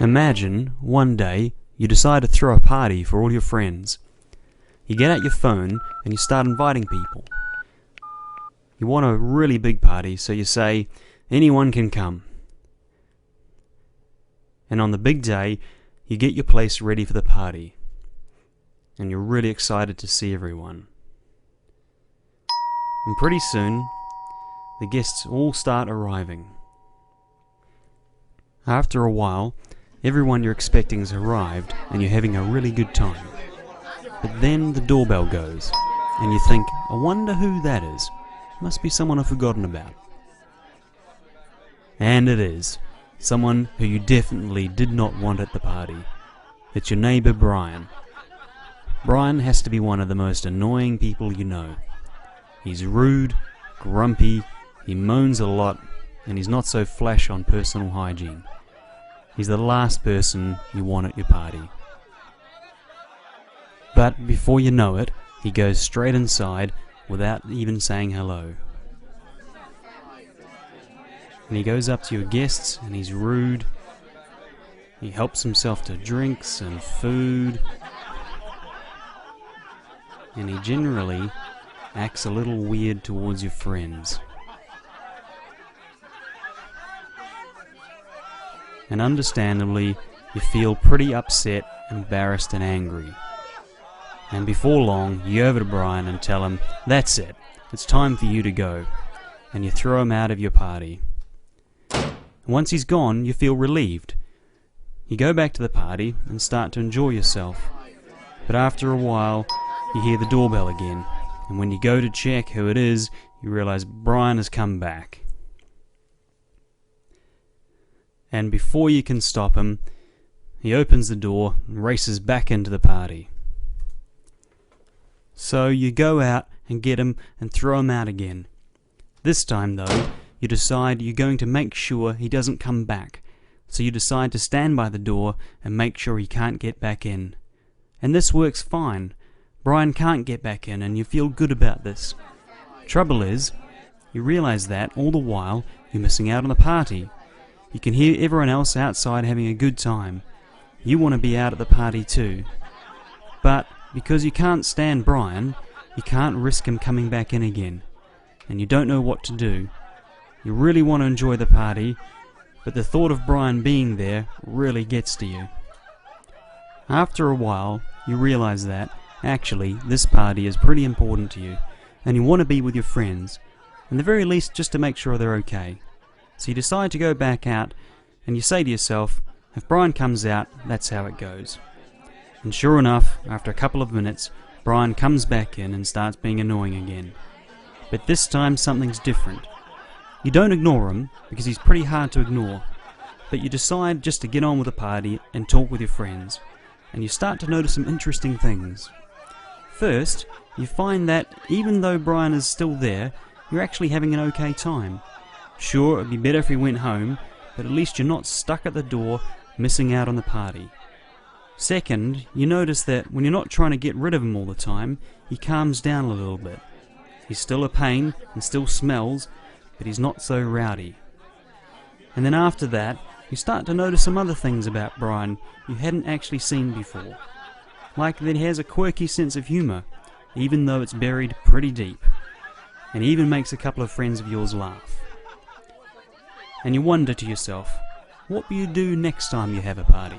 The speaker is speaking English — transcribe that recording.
Imagine, one day, you decide to throw a party for all your friends. You get out your phone and you start inviting people. You want a really big party, so you say, anyone can come. And on the big day, you get your place ready for the party. And you're really excited to see everyone. And pretty soon, the guests all start arriving. After a while, everyone you're expecting has arrived and you're having a really good time. But then the doorbell goes, and you think, I wonder who that is. Must be someone I've forgotten about. And it is. Someone who you definitely did not want at the party. It's your neighbour Brian. Brian has to be one of the most annoying people you know. He's rude, grumpy, he moans a lot, and he's not so flash on personal hygiene. He's the last person you want at your party. But before you know it, he goes straight inside without even saying hello. And he goes up to your guests and he's rude. He helps himself to drinks and food. And he generally acts a little weird towards your friends. And understandably, you feel pretty upset, embarrassed and angry. And before long, you go over to Brian and tell him, that's it, it's time for you to go. And you throw him out of your party. And once he's gone, you feel relieved. You go back to the party and start to enjoy yourself. But after a while, you hear the doorbell again. And when you go to check who it is, you realize Brian has come back. And before you can stop him, he opens the door and races back into the party. So you go out and get him and throw him out again. This time though, you decide you're going to make sure he doesn't come back. So you decide to stand by the door and make sure he can't get back in. And this works fine. Brian can't get back in and you feel good about this. Trouble is, you realize that all the while you're missing out on the party. You can hear everyone else outside having a good time. You want to be out at the party too. But because you can't stand Brian, you can't risk him coming back in again. And you don't know what to do. You really want to enjoy the party, but the thought of Brian being there really gets to you. After a while, you realize that, actually, this party is pretty important to you, and you want to be with your friends, at the very least just to make sure they're okay. So you decide to go back out, and you say to yourself, if Brian comes out, that's how it goes. And sure enough, after a couple of minutes, Brian comes back in and starts being annoying again. But this time something's different. You don't ignore him, because he's pretty hard to ignore, but you decide just to get on with the party and talk with your friends, and you start to notice some interesting things. First, you find that even though Brian is still there, you're actually having an okay time. Sure, it'd be better if he went home, but at least you're not stuck at the door, missing out on the party. Second, you notice that when you're not trying to get rid of him all the time, he calms down a little bit. He's still a pain and still smells, but he's not so rowdy. And then after that, you start to notice some other things about Brian you hadn't actually seen before. Like that he has a quirky sense of humour, even though it's buried pretty deep. And he even makes a couple of friends of yours laugh. And you wonder to yourself, what will you do next time you have a party?